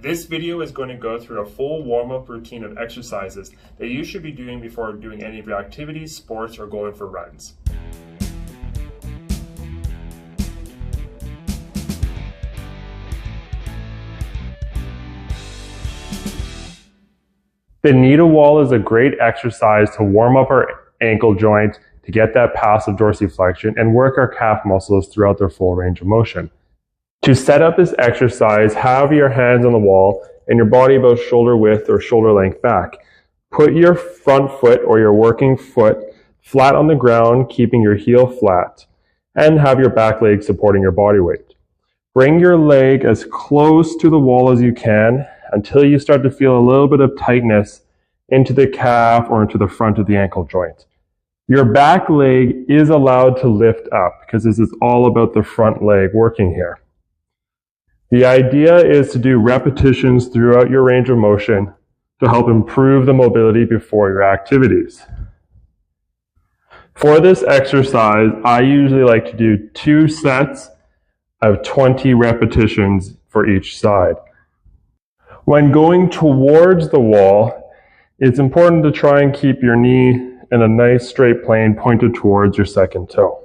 This video is going to go through a full warm-up routine of exercises that you should be doing before doing any of your activities, sports, or going for runs. The knee to wall is a great exercise to warm up our ankle joint, to get that passive dorsiflexion and work our calf muscles throughout their full range of motion. To set up this exercise, have your hands on the wall and your body about shoulder width or shoulder length back. Put your front foot or your working foot flat on the ground, keeping your heel flat, and have your back leg supporting your body weight. Bring your leg as close to the wall as you can until you start to feel a little bit of tightness into the calf or into the front of the ankle joint. Your back leg is allowed to lift up because this is all about the front leg working here. The idea is to do repetitions throughout your range of motion to help improve the mobility before your activities. For this exercise, I usually like to do 2 sets of 20 repetitions for each side. When going towards the wall, it's important to try and keep your knee in a nice straight plane pointed towards your second toe.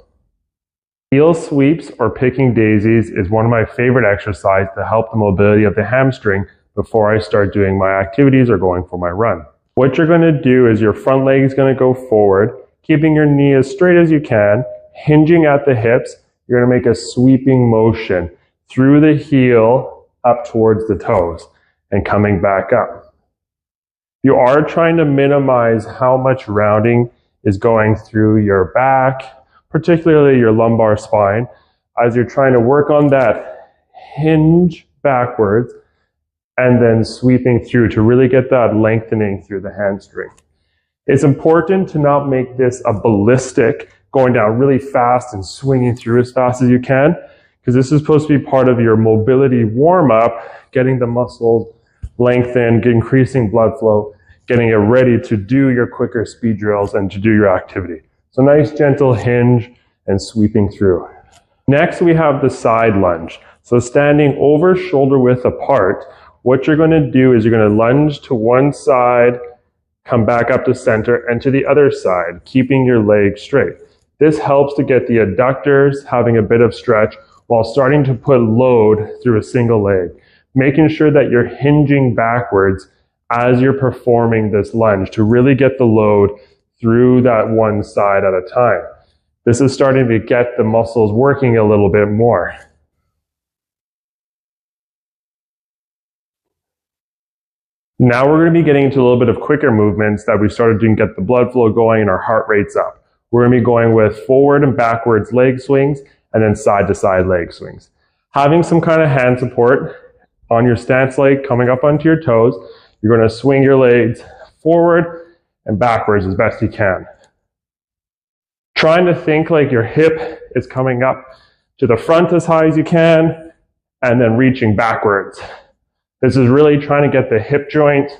Heel sweeps or picking daisies is one of my favorite exercises to help the mobility of the hamstring before I start doing my activities or going for my run. What you're going to do is your front leg is going to go forward, keeping your knee as straight as you can, hinging at the hips. You're going to make a sweeping motion through the heel up towards the toes and coming back up. You are trying to minimize how much rounding is going through your back, particularly your lumbar spine, as you're trying to work on that hinge backwards and then sweeping through to really get that lengthening through the hamstring. It's important to not make this a ballistic, going down really fast and swinging through as fast as you can, because this is supposed to be part of your mobility warm-up, getting the muscles lengthened, increasing blood flow, getting it ready to do your quicker speed drills and to do your activity. So nice gentle hinge and sweeping through. Next we have the side lunge. So standing over shoulder width apart, what you're going to do is you're going to lunge to one side, come back up to center, and to the other side, keeping your leg straight. This helps to get the adductors having a bit of stretch while starting to put load through a single leg, making sure that you're hinging backwards as you're performing this lunge to really get the load through that one side at a time. This is starting to get the muscles working a little bit more. Now we're going to be getting into a little bit of quicker movements that we started to get the blood flow going and our heart rates up. We're going to be going with forward and backwards leg swings and then side to side leg swings. Having some kind of hand support on your stance leg coming up onto your toes, you're going to swing your legs forward and backwards as best you can. Trying to think like your hip is coming up to the front as high as you can and then reaching backwards. This is really trying to get the hip joint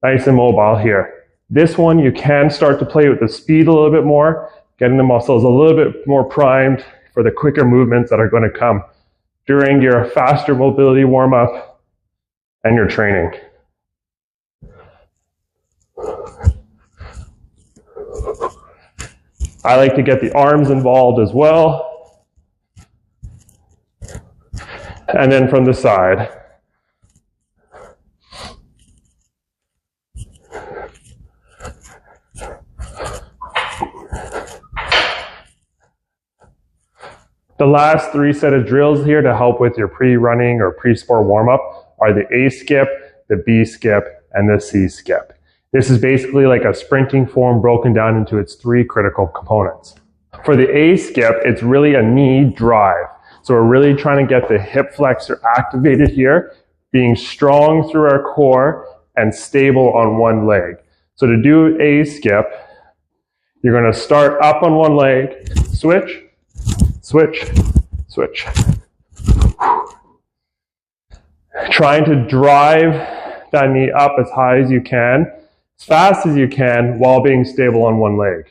nice and mobile here. This one you can start to play with the speed a little bit more, getting the muscles a little bit more primed for the quicker movements that are going to come during your faster mobility warm-up and your training. I like to get the arms involved as well. And then from the side. The last 3 set of drills here to help with your pre-running or pre-sport warm-up are the A skip, the B skip, and the C skip. This is basically like a sprinting form broken down into its 3 critical components. For the A skip, it's really a knee drive. So we're really trying to get the hip flexor activated here, being strong through our core and stable on one leg. So to do A skip, you're going to start up on one leg, switch, switch, switch. Trying to drive that knee up as high as you can, as fast as you can, while being stable on one leg.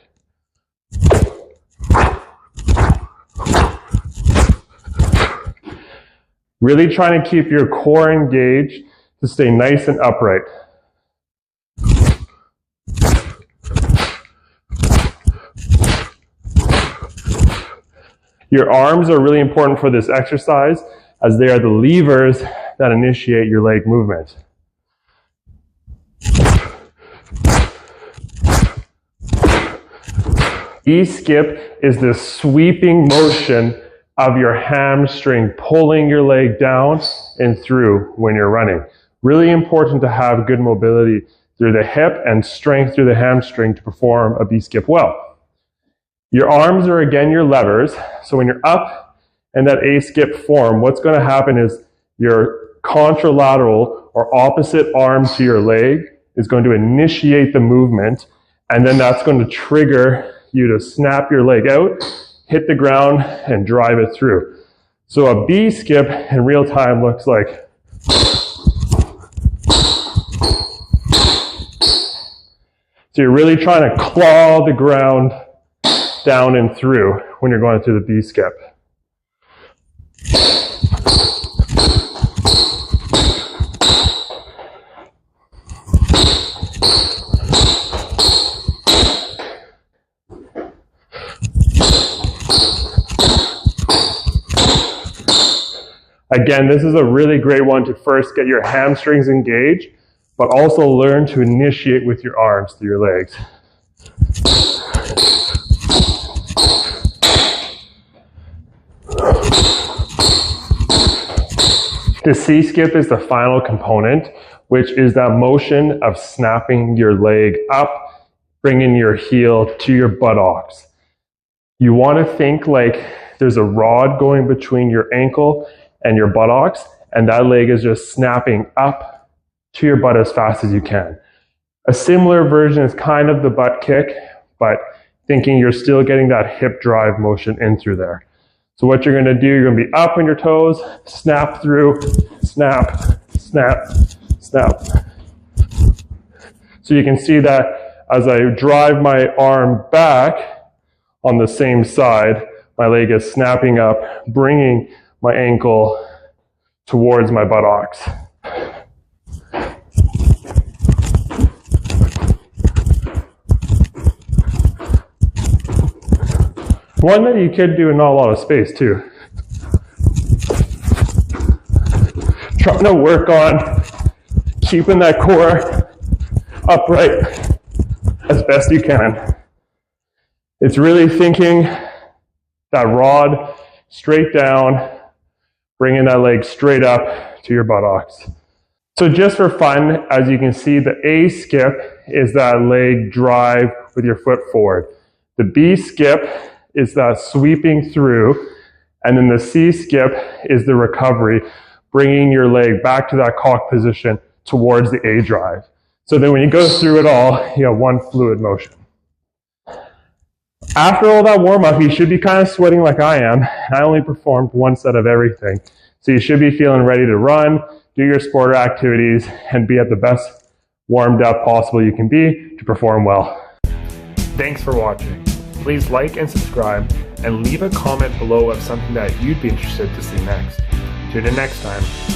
Really trying to keep your core engaged to stay nice and upright. Your arms are really important for this exercise as they are the levers that initiate your leg movement. E-skip is the sweeping motion of your hamstring, pulling your leg down and through when you're running. Really important to have good mobility through the hip and strength through the hamstring to perform a B-skip well. Your arms are again your levers, so when you're up in that A-skip form, what's going to happen is your contralateral or opposite arm to your leg is going to initiate the movement, and then that's going to trigger you to snap your leg out, hit the ground, and drive it through. So a B-skip in real time looks like so you're really trying to claw the ground down and through when you're going through the B-skip. Again, this is a really great one to first get your hamstrings engaged, but also learn to initiate with your arms through your legs. The C-skip is the final component, which is that motion of snapping your leg up, bringing your heel to your buttocks. You want to think like there's a rod going between your ankle and your buttocks, and that leg is just snapping up to your butt as fast as you can. A similar version is kind of the butt kick, but thinking you're still getting that hip drive motion in through there. So what you're going to do, you're going to be up on your toes, snap through, snap, snap, snap. So you can see that as I drive my arm back on the same side, my leg is snapping up, bringing my ankle towards my buttocks. One that you could do in not a lot of space too. Trying to work on keeping that core upright as best you can. It's really thinking that rod straight down, bringing that leg straight up to your buttocks. So just for fun, as you can see, the A skip is that leg drive with your foot forward. The B skip is that sweeping through, and then the C skip is the recovery, bringing your leg back to that cock position towards the A drive. So then when you go through it all, you have one fluid motion. After all that warm-up, you should be kind of sweating like I am. I only performed one set of everything. So you should be feeling ready to run, do your sport activities, and be at the best warmed up possible you can be to perform well. Thanks for watching. Please like and subscribe, and leave a comment below of something that you'd be interested to see next. Tune in next time.